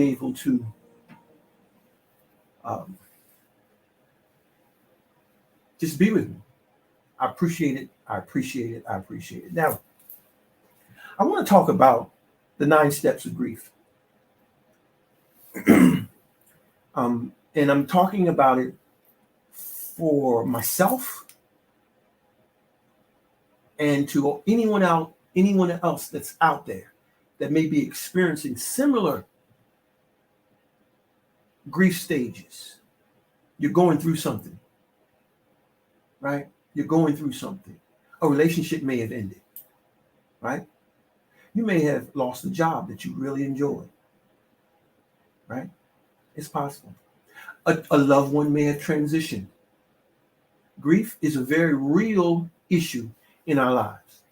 able to um, just be with me. I appreciate it. I appreciate it. I appreciate it. Now, I want to talk about the 9 steps of grief. And I'm talking about it for myself and to anyone else that's out there that may be experiencing similar grief stages. You're going through something, right? You're going through something. A relationship may have ended, right? You may have lost a job that you really enjoyed, right? It's possible. A loved one may have transitioned. Grief is a very real issue in our lives.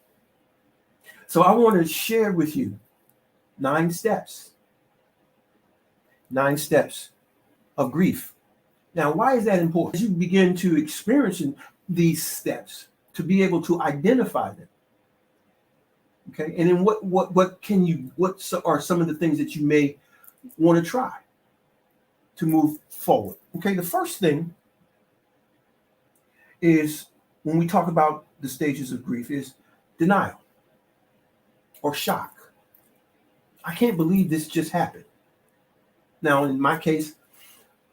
So I want to share with you 9 steps. 9 steps of grief. Now, why is that important? As you begin to experience these steps, to be able to identify them. Okay, and then what are some of the things that you may want to try to move forward? Okay, the first thing is, when we talk about the stages of grief, is denial or shock. I can't believe this just happened. Now, in my case,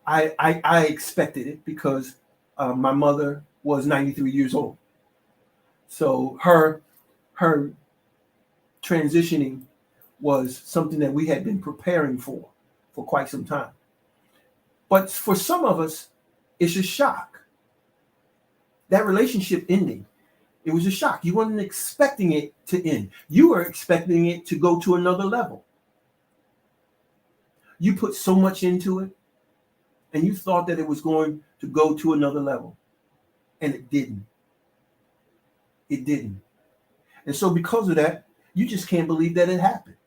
I expected it because my mother was 93 years old. So her transitioning was something that we had been preparing for quite some time. But for some of us, it's a shock. That relationship ending, it was a shock. You weren't expecting it to end. You were expecting it to go to another level. You put so much into it, and you thought that it was going to go to another level, and it didn't. It didn't. And so because of that, you just can't believe that it happened.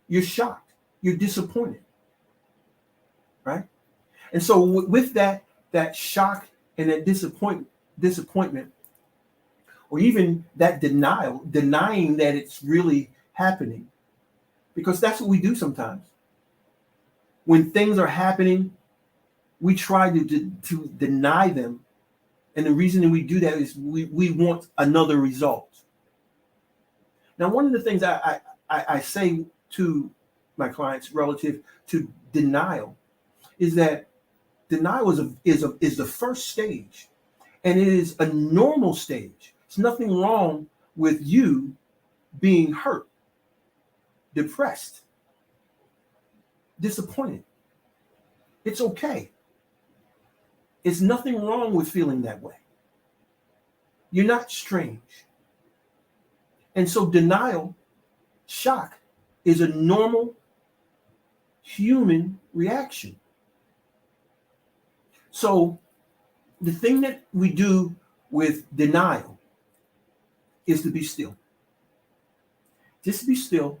You're shocked. You're disappointed, right? And so with that shock and that disappointment, or even that denying that it's really happening, because that's what we do sometimes. When things are happening, we try to deny them. And the reason that we do that is we want another result. Now, one of the things I say to my clients relative to denial is that denial is the first stage, and it is a normal stage. There's nothing wrong with you being hurt, depressed, disappointed. It's okay. It's nothing wrong with feeling that way. You're not strange. And so denial, shock, is a normal human reaction. So the thing that we do with denial is to be still. Just be still.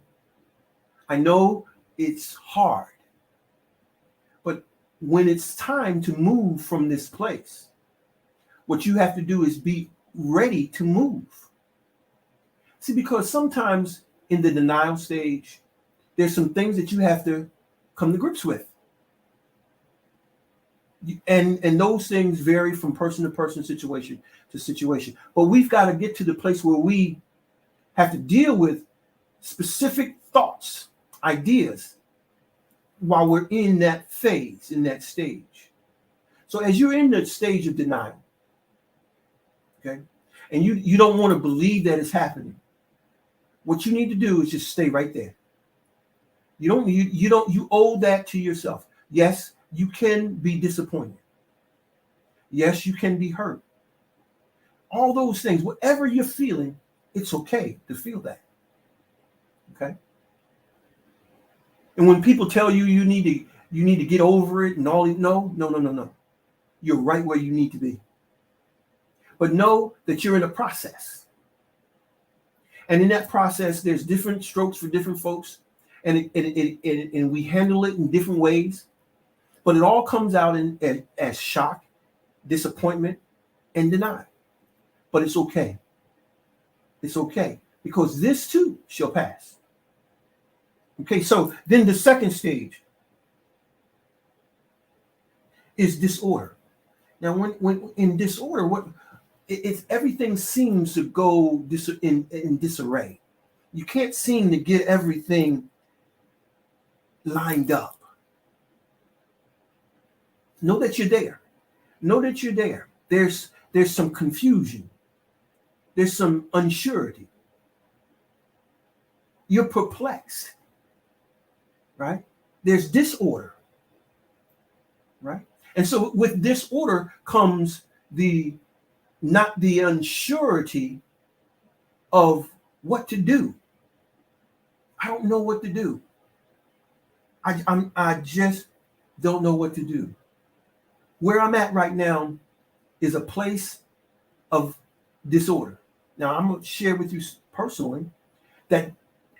I know it's hard, but when it's time to move from this place, what you have to do is be ready to move. See, because sometimes in the denial stage, there's some things that you have to come to grips with. And those things vary from person to person, situation to situation. But we've got to get to the place where we have to deal with specific thoughts, ideas, while we're in that phase, in that stage. So as you're in the stage of denial, okay, and you don't want to believe that it's happening, what you need to do is just stay right there. You owe that to yourself. Yes, you can be disappointed. Yes, you can be hurt. All those things, whatever you're feeling, it's okay to feel that. Okay? And when people tell you you need to get over it and all, no. You're right where you need to be. But know that you're in a process. And in that process, there's different strokes for different folks, and we handle it in different ways. But it all comes out as shock, disappointment, and denial. But it's okay. It's okay, because this too shall pass. Okay, so then the second stage is disorder. Now, when in disorder, it's everything seems to go in disarray. You can't seem to get everything lined up. Know that you're there. Know that you're there. There's some confusion. There's some unsurety. You're perplexed, right? There's disorder, right? And so with disorder comes not the unsurety of what to do. I don't know what to do. I just don't know what to do. Where I'm at right now is a place of disorder. Now, I'm going to share with you personally that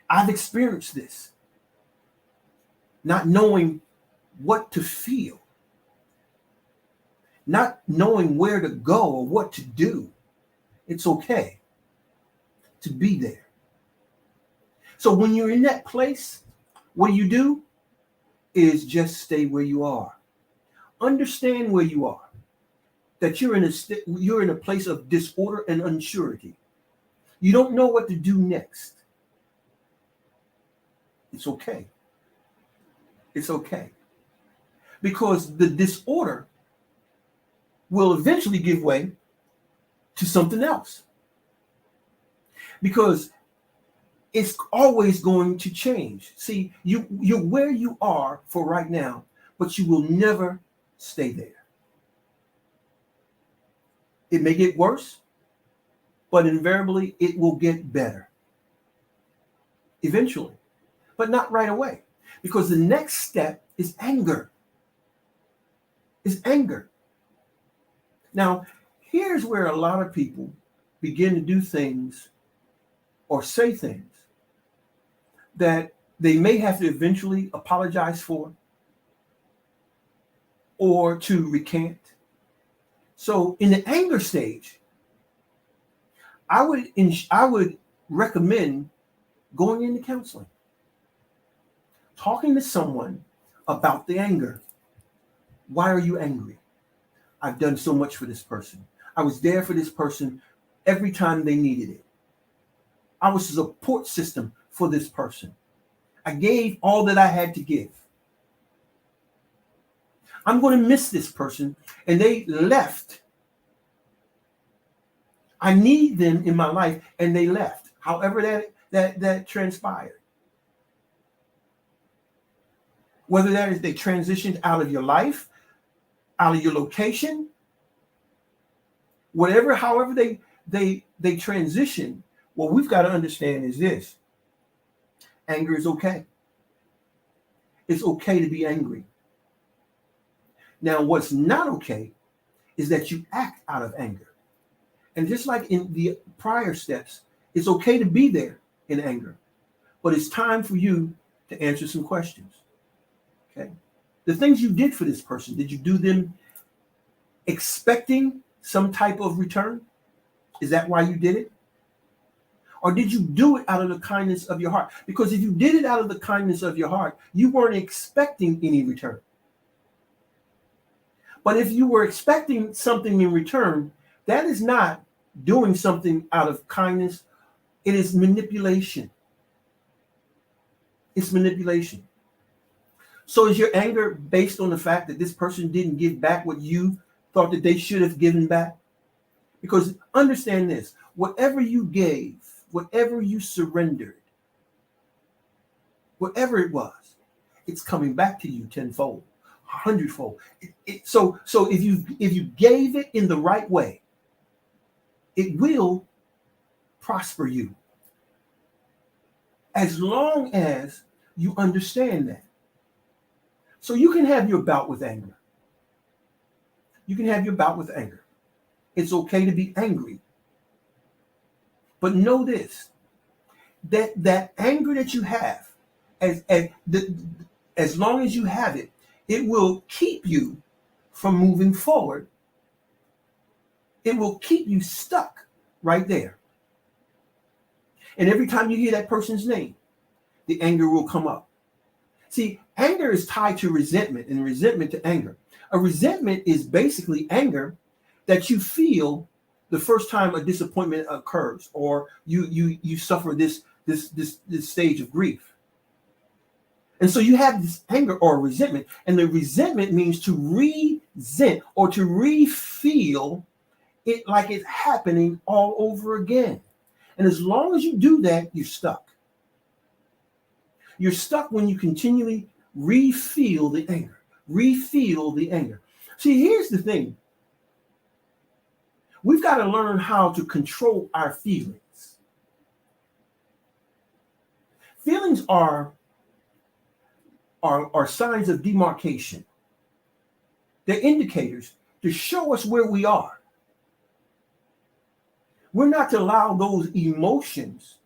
I've experienced this, not knowing what to feel, not knowing where to go or what to do. It's okay to be there. So when you're in that place, what you do is just stay where you are. Understand where you are, that you're in a place of disorder and unsurety. You don't know what to do next. It's okay. It's okay. Because the disorder will eventually give way to something else. Because it's always going to change. See, you're where you are for right now, but you will never stay there. It may get worse, but invariably it will get better. Eventually, but not right away. Because the next step is anger. Is anger. Now, here's where a lot of people begin to do things or say things that they may have to eventually apologize for or to recant. So in the anger stage, I would recommend going into counseling, talking to someone about the anger. Why are you angry? I've done so much for this person. I was there for this person every time they needed it. I was a support system for this person. I gave all that I had to give. I'm going to miss this person, and they left. I need them in my life, and they left. However that transpired. Whether that is they transitioned out of your life, out of your location, however they transition, what we've got to understand is this. Anger is okay. It's okay to be angry. Now, what's not okay is that you act out of anger. And just like in the prior steps, it's okay to be there in anger, but it's time for you to answer some questions. Okay. The things you did for this person, did you do them expecting some type of return? Is that why you did it? Or did you do it out of the kindness of your heart? Because if you did it out of the kindness of your heart, you weren't expecting any return. But if you were expecting something in return, that is not doing something out of kindness. It is manipulation. It's manipulation. So is your anger based on the fact that this person didn't give back what you thought that they should have given back? Because understand this, whatever you gave, whatever you surrendered, whatever it was, it's coming back to you tenfold, 100-fold. So if you gave it in the right way, it will prosper you. As long as you understand that. So you can have your bout with anger. You can have your bout with anger. It's okay to be angry. But know this, that anger that you have, as long as you have it, it will keep you from moving forward. It will keep you stuck right there. And every time you hear that person's name, the anger will come up. See, anger is tied to resentment and resentment to anger. A resentment is basically anger that you feel the first time a disappointment occurs, or you suffer this stage of grief. And so you have this anger or resentment, and the resentment means to resent or to re-feel it like it's happening all over again. And as long as you do that, you're stuck. You're stuck when you continually re-feel the anger, re-feel the anger. See, here's the thing. We've got to learn how to control our feelings. Feelings are signs of demarcation. They're indicators to show us where we are. We're not to allow those emotions.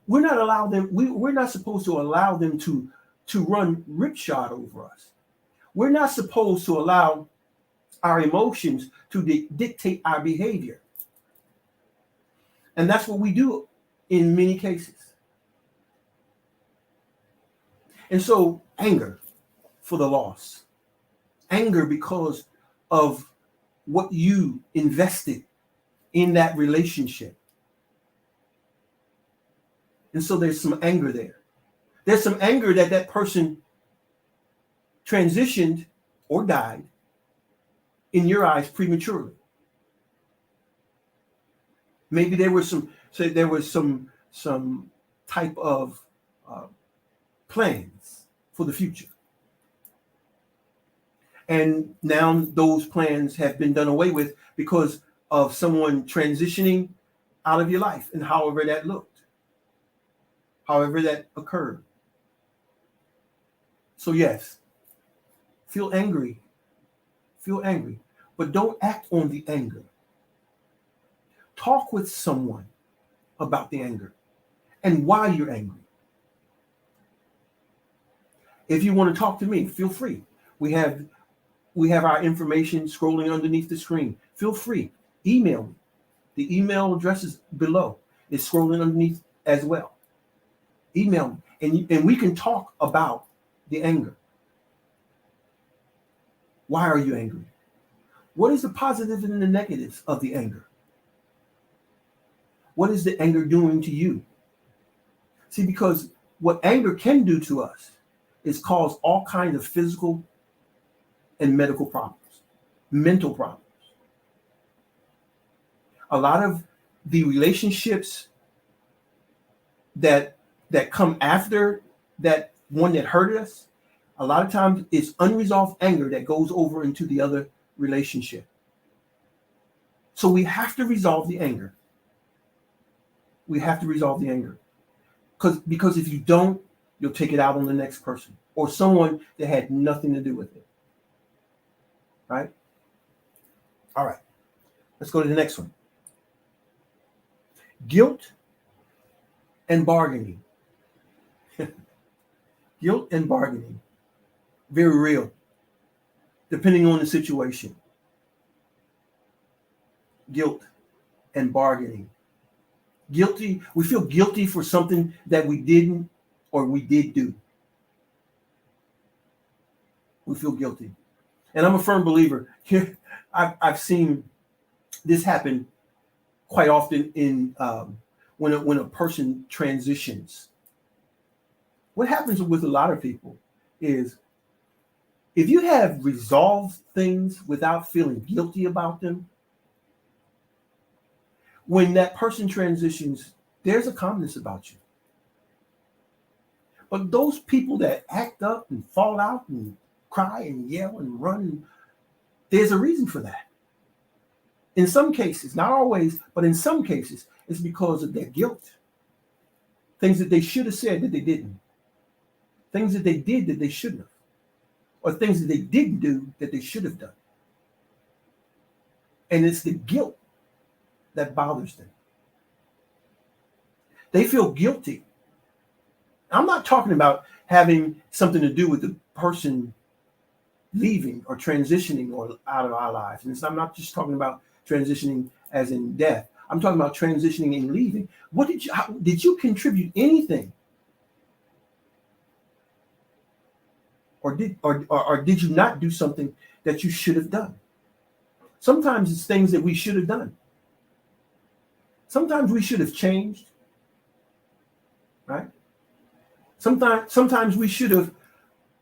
We're not supposed to allow them to run ripshod over us. We're not supposed to allow our emotions to dictate our behavior. And that's what we do in many cases. And so anger for the loss, anger because of what you invested in that relationship. And so there's some anger there. There's some anger that that person transitioned or died in your eyes prematurely. Maybe there was some type of plans for the future. And now those plans have been done away with because of someone transitioning out of your life, and however that looked, however that occurred. So yes, feel angry, but don't act on the anger. Talk with someone about the anger and why you're angry. If you want to talk to me, feel free. We have our information scrolling underneath the screen. Feel free. Email me. The email address is below. It's scrolling underneath as well. Email me, and we can talk about the anger. Why are you angry? What is the positive and the negatives of the anger? What is the anger doing to you? See, because what anger can do to us is cause all kinds of physical and medical problems, mental problems. A lot of the relationships that come after that one that hurt us, a lot of times it's unresolved anger that goes over into the other relationship. So we have to resolve the anger. We have to resolve the anger. Because if you don't, you'll take it out on the next person or someone that had nothing to do with it. Right? All right. Let's go to the next one. Guilt and bargaining. Guilt and bargaining. Very real. Depending on the situation. Guilt and bargaining. Guilty. We feel guilty for something that we didn't or we did do. We feel guilty. And I'm a firm believer. Here, I've seen this happen quite often in when a person transitions. What happens with a lot of people is if you have resolved things without feeling guilty about them, when that person transitions, there's a calmness about you. But those people that act up and fall out and cry and yell and run, there's a reason for that. In some cases, not always, but in some cases, it's because of their guilt. Things that they should have said that they didn't. Things that they did that they shouldn't have. Or things that they didn't do that they should have done. And it's the guilt that bothers them. They feel guilty. I'm not talking about having something to do with the person leaving or transitioning or out of our lives. And I'm not just talking about transitioning as in death. I'm talking about transitioning and leaving. Did you contribute anything or did you not do something that you should have done? Sometimes it's things that we should have done. Sometimes we should have changed, right? Sometimes we should have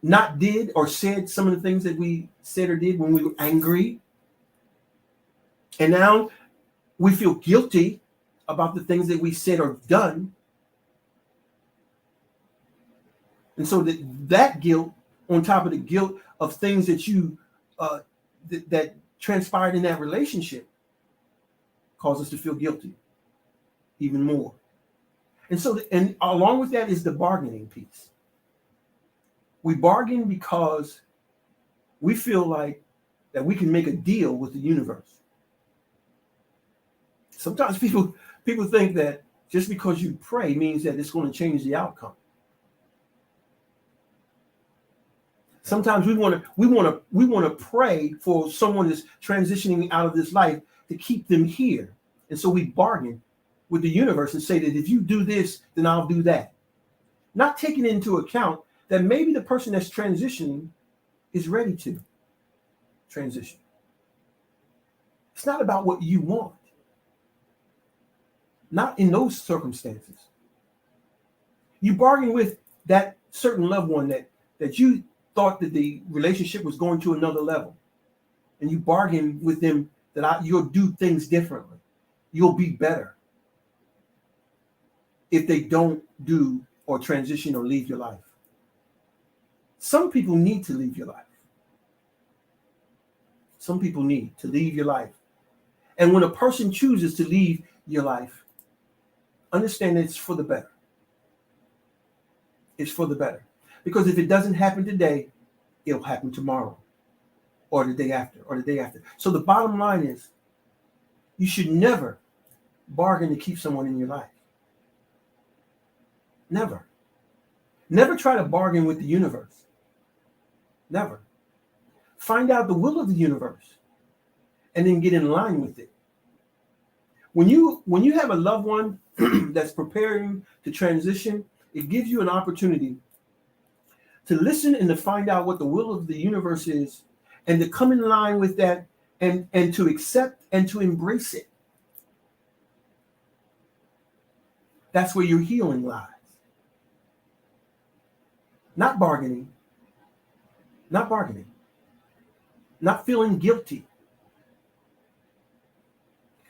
not did or said some of the things that we said or did when we were angry. And now we feel guilty about the things that we said or done. And so that guilt, on top of the guilt of things that you that transpired in that relationship, cause us to feel guilty even more. And so, and along with that is the bargaining piece. We bargain because we feel like that we can make a deal with the universe. Sometimes people think that just because you pray means that it's going to change the outcome. Sometimes we want to pray for someone that's transitioning out of this life to keep them here. And so we bargain with the universe and say that if you do this, then I'll do that. Not taking into account that maybe the person that's transitioning is ready to transition. It's not about what you want. Not in those circumstances. You bargain with that certain loved one that you thought that the relationship was going to another level. And you bargain with them that you'll do things differently. You'll be better if they don't do or transition or leave your life. Some people need to leave your life. Some people need to leave your life. And when a person chooses to leave your life, understand it's for the better. It's for the better. Because if it doesn't happen today, it'll happen tomorrow or the day after or the day after. So the bottom line is you should never bargain to keep someone in your life. Never. Never try to bargain with the universe. Never. Find out the will of the universe and then get in line with it. When you have a loved one that's preparing to transition, it gives you an opportunity to listen and to find out what the will of the universe is and to come in line with that and to accept and to embrace it. That's where your healing lies. Not bargaining. Not bargaining. Not feeling guilty.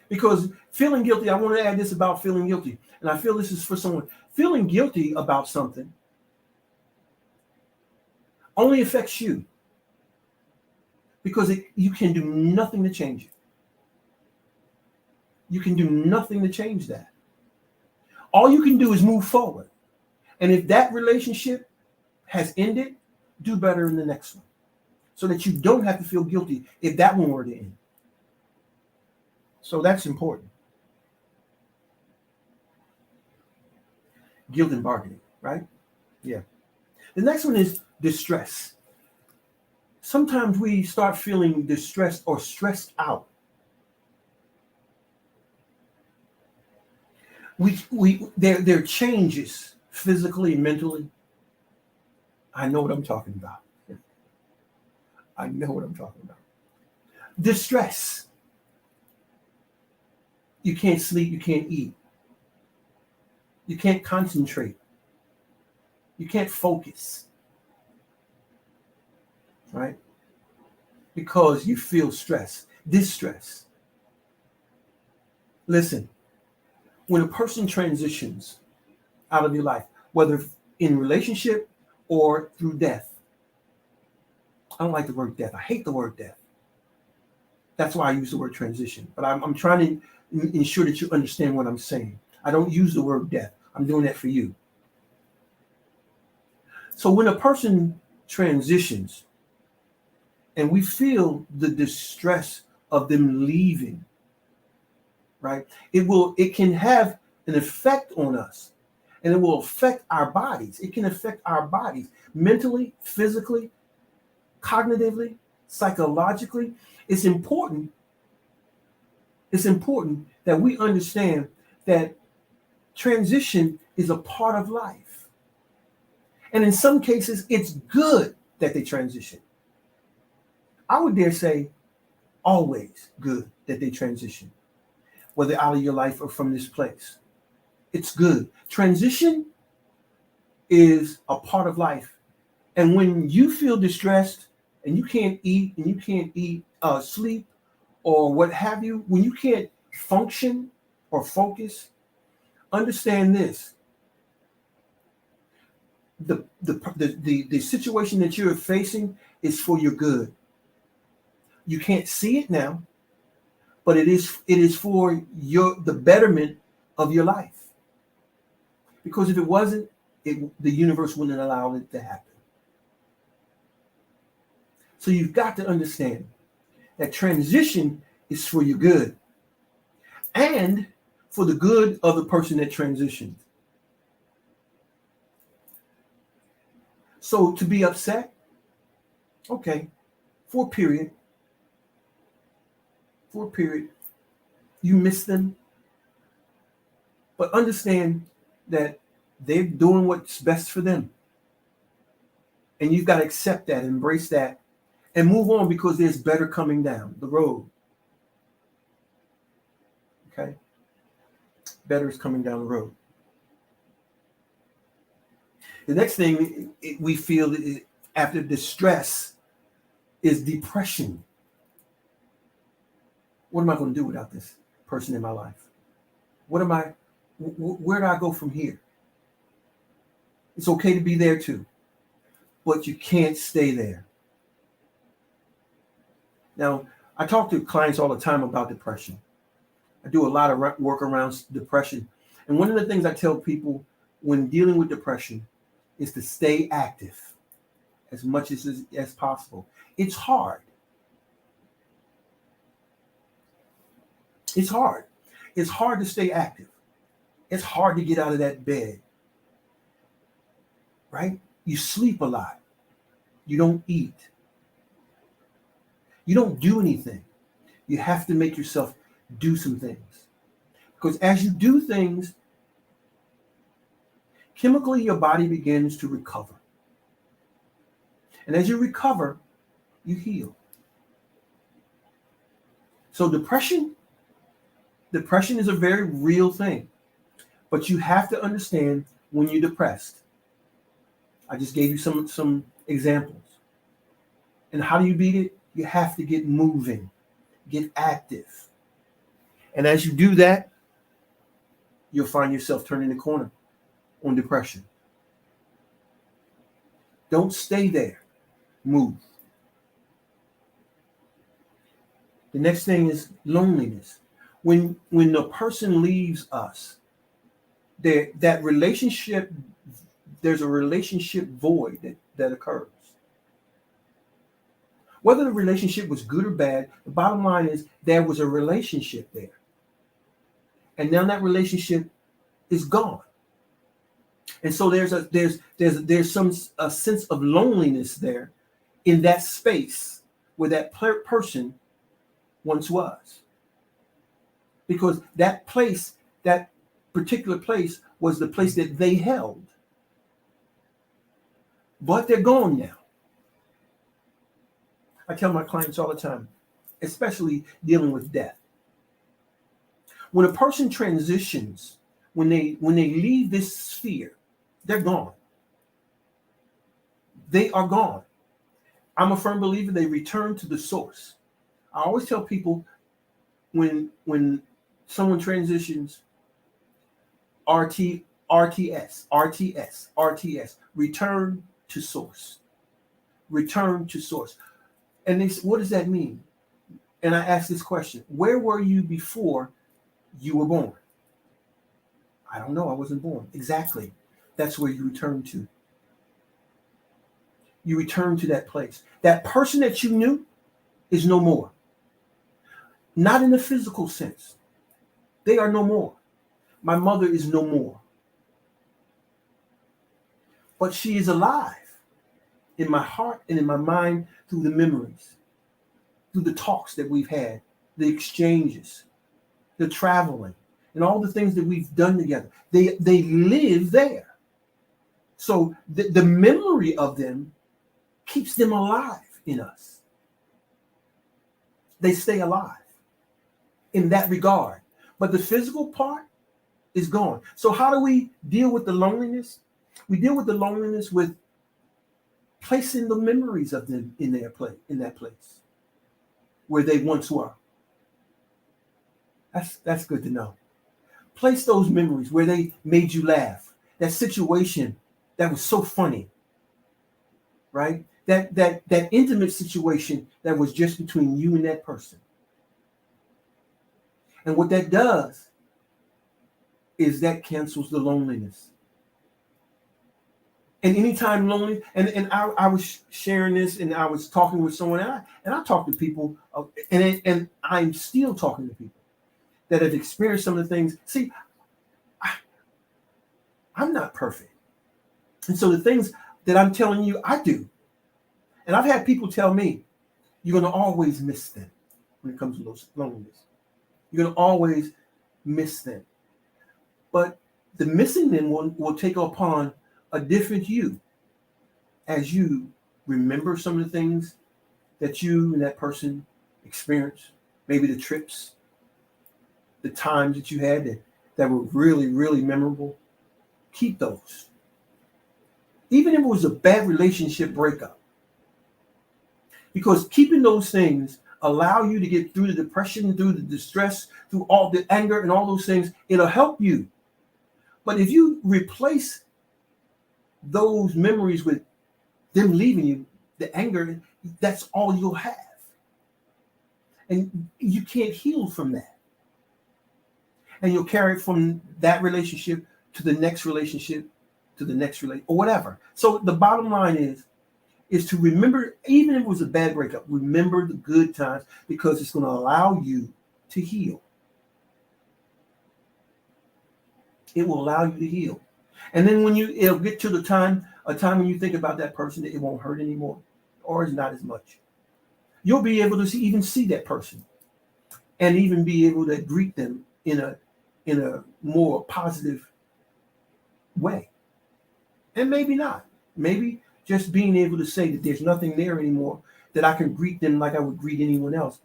Because feeling guilty, I want to add this about feeling guilty. And I feel this is for someone. Feeling guilty about something only affects you. Because you can do nothing to change it. You can do nothing to change that. All you can do is move forward. And if that relationship has ended, do better in the next one. So that you don't have to feel guilty if that one were to end. So that's important. Guilt and bargaining, right? Yeah. The next one is distress. Sometimes we start feeling distressed or stressed out. There are changes physically, mentally. I know what I'm talking about. I know what I'm talking about. Distress. You can't sleep, you can't eat. You can't concentrate. You can't focus. Right? Because you feel stress, distress. Listen, when a person transitions out of your life, whether in relationship or through death, I don't like the word death. I hate the word death. That's why I use the word transition. But I'm trying to ensure that you understand what I'm saying. I don't use the word death. I'm doing that for you. So when a person transitions and we feel the distress of them leaving, right? It can have an effect on us and it will affect our bodies. It can affect our bodies mentally, physically, cognitively, psychologically. It's important that we understand that transition is a part of life. And in some cases, it's good that they transition. I would dare say always good that they transition, whether out of your life or from this place. It's good. Transition is a part of life. And when you feel distressed and you can't eat and you can't sleep or what have you, when you can't function or focus, understand this. The situation that you're facing is for your good. You can't see it now, but it is for the betterment of your life. Because if it wasn't, the universe wouldn't allow it to happen. So you've got to understand that transition is for your good and for the good of the person that transitions. So to be upset, okay, for a period, you miss them, but understand that they're doing what's best for them. And you've got to accept that, embrace that, and move on because there's better coming down the road. Okay? Better is coming down the road. The next thing we feel after distress is depression. What am I going to do without this person in my life? Where do I go from here? It's okay to be there too, but you can't stay there. Now, I talk to clients all the time about depression. I do a lot of work around depression. And one of the things I tell people when dealing with depression is to stay active as much as possible. It's hard. It's hard. It's hard to stay active. It's hard to get out of that bed. Right? You sleep a lot. You don't eat. You don't do anything. You have to make yourself do some things. Because as you do things, chemically your body begins to recover. And as you recover, you heal. So depression is a very real thing. But you have to understand when you're depressed. I just gave you some examples. And how do you beat it? You have to get moving, get active. And as you do that, you'll find yourself turning the corner on depression. Don't stay there. Move. The next thing is loneliness. When a person leaves us, that relationship, there's a relationship void that occurs. Whether the relationship was good or bad, the bottom line is there was a relationship there. And now that relationship is gone. And so there's some sense of loneliness there in that space where that person once was. Because that place, that particular place was the place that they held. But they're gone now. I tell my clients all the time, especially dealing with death. When a person transitions, when they leave this sphere, they're gone. They are gone. I'm a firm believer they return to the source. I always tell people when someone transitions, RTS, return to source. Return to source. And they say, what does that mean? And I ask this question, where were you before you were born? I don't know, I wasn't born. Exactly. That's where you return to. You return to that place. That person that you knew is no more. Not in the physical sense. They are no more. My mother is no more. But she is alive in my heart and in my mind through the memories, through the talks that we've had, the exchanges, the traveling, and all the things that we've done together. They live there. So the memory of them keeps them alive in us. They stay alive in that regard. But the physical part is gone. So how do we deal with the loneliness? We deal with the loneliness with placing the memories of them in that place where they once were. That's good to know. Place those memories where they made you laugh. That situation that was so funny, right? That intimate situation that was just between you and that person. And what that does is that cancels the loneliness. And anytime lonely, and I was sharing this, and I was talking with someone, and I talk to people, and I'm still talking to people that have experienced some of the things. See, I'm not perfect. And so the things that I'm telling you, I do. And I've had people tell me, you're going to always miss them when it comes to those loneliness. You're going to always miss them. But the missing them will take upon a different you as you remember some of the things that you and that person experienced, maybe the trips, the times that you had that were really, really memorable. Keep those. Even if it was a bad relationship breakup. Because keeping those things allow you to get through the depression, through the distress, through all the anger and all those things. It'll help you. But if you replace those memories with them leaving you, the anger, that's all you'll have. And you can't heal from that. And you'll carry it from that relationship to the next relationship, to the next relationship, or whatever. So the bottom line is to remember, even if it was a bad breakup, remember the good times, because it's going to allow you to heal. It will allow you to heal. And then it'll get to a time when you think about that person, it won't hurt anymore, or it's not as much. You'll be able to even see that person and even be able to greet them in a more positive way. And maybe not. Maybe just being able to say that there's nothing there anymore, that I can greet them like I would greet anyone else,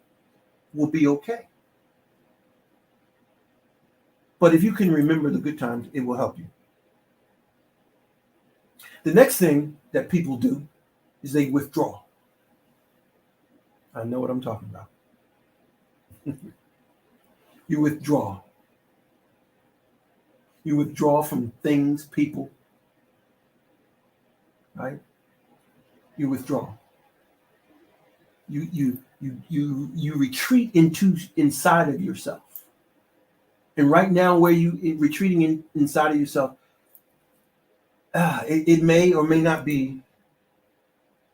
will be okay. But if you can remember the good times, it will help you. The next thing that people do is they withdraw. I know what I'm talking about. You withdraw. You withdraw from things, people, right? You withdraw. You retreat inside of yourself. And right now, where you retreating inside of yourself, it may or may not be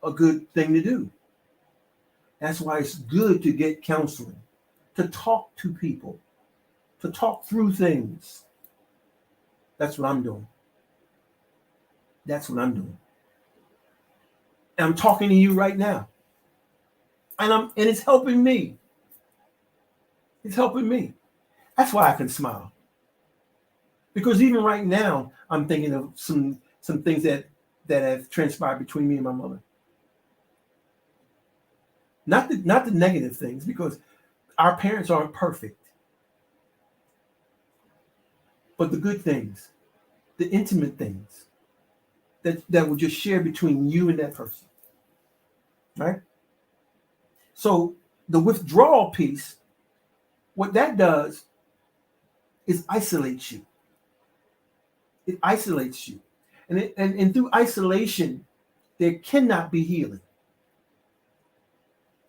a good thing to do. That's why it's good to get counseling, to talk to people, to talk through things. That's what I'm doing. That's what I'm doing. And I'm talking to you right now. And it's helping me. It's helping me. That's why I can smile. Because even right now, I'm thinking of some things that have transpired between me and my mother. Not the negative things, because our parents aren't perfect. But the good things, the intimate things that will just share between you and that person. Right? So the withdrawal piece, what that does is isolates you. It isolates you. And through isolation, there cannot be healing.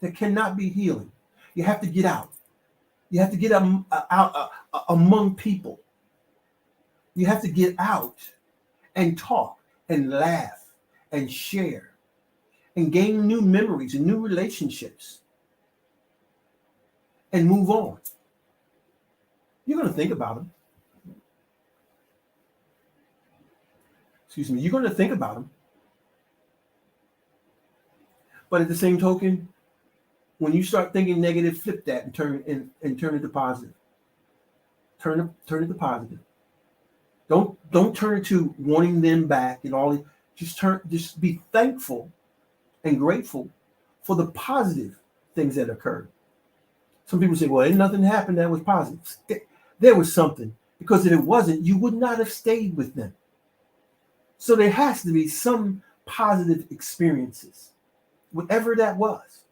There cannot be healing. You have to get out. You have to get out among people. You have to get out and talk and laugh and share and gain new memories and new relationships and move on. You're going to think about them. Excuse me. You're going to think about them. But at the same token, when you start thinking negative, flip that and turn it to positive. Turn it to positive. Don't turn it to wanting them back and all. Just be thankful and grateful for the positive things that occurred. Some people say, well, ain't nothing happened that was positive. There was something, because if it wasn't, you would not have stayed with them. So there has to be some positive experiences, whatever that was.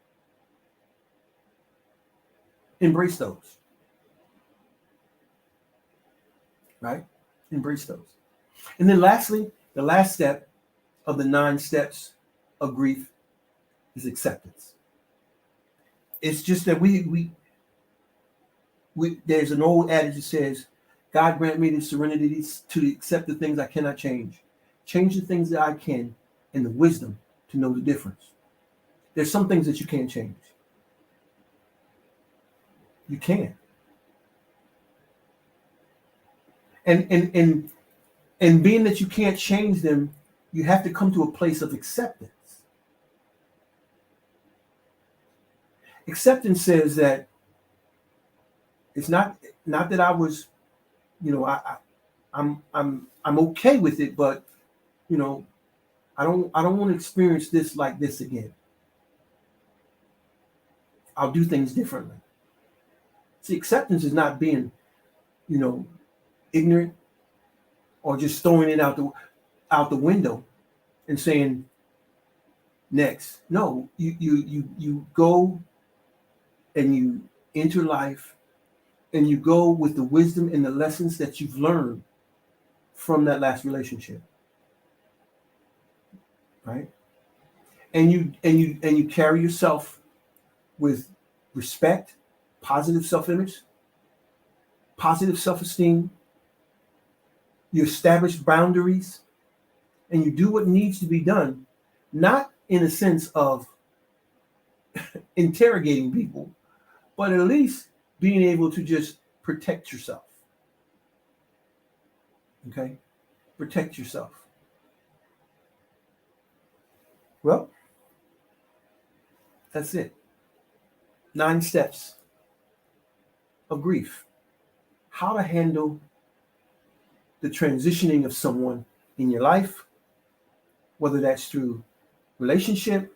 Embrace those. Right? Embrace those. And then lastly, the last step of the 9 steps of grief is acceptance. It's just that we there's an old adage that says, God grant me the serenity to accept the things I cannot change the things that I can, and the wisdom to know the difference. There's some things that you can't change. You can't. And being that you can't change them, you have to come to a place of acceptance. Acceptance says that it's not that I was, I'm okay with it, but I don't want to experience this like this again. I'll do things differently. See, acceptance is not being, ignorant or just throwing it out the window and saying next. No, you go and you enter life, and you go with the wisdom and the lessons that you've learned from that last relationship. Right? And you carry yourself with respect, positive self-image, positive self-esteem. You establish boundaries, and you do what needs to be done, not in a sense of interrogating people, but at least being able to just protect yourself. Okay? Protect yourself. Well, that's it. 9 steps of grief. How to handle the transitioning of someone in your life, whether that's through relationship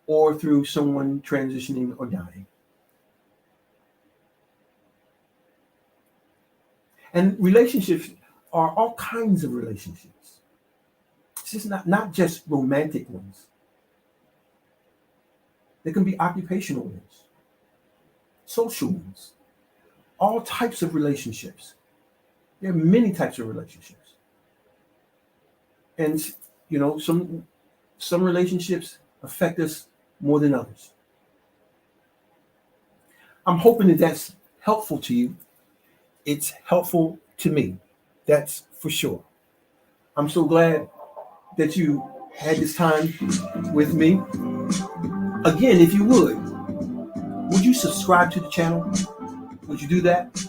or through someone transitioning or dying. And relationships are all kinds of relationships. It's just not just romantic ones. There can be occupational ones, social ones, all types of relationships. There are many types of relationships. And, some relationships affect us more than others. I'm hoping that that's helpful to you. It's helpful to me. That's for sure. I'm so glad that you had this time with me. Again, if you would you subscribe to the channel? Would you do that?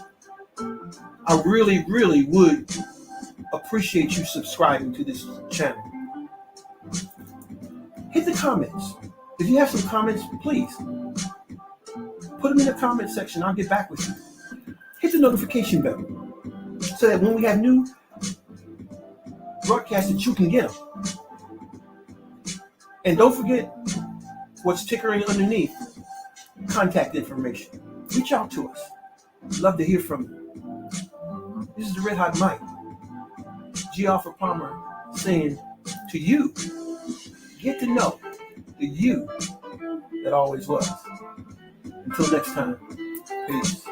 I really, really would appreciate you subscribing to this channel. Hit the comments. If you have some comments, please put them in the comment section. I'll get back with you. Hit the notification bell so that when we have new broadcasts that you can get them. And don't forget what's tickering underneath, contact information. Reach out to us. Love to hear from you. This is the Red Hot Mike, G. Alfred Palmer, saying to you, get to know the you that always was. Until next time, peace.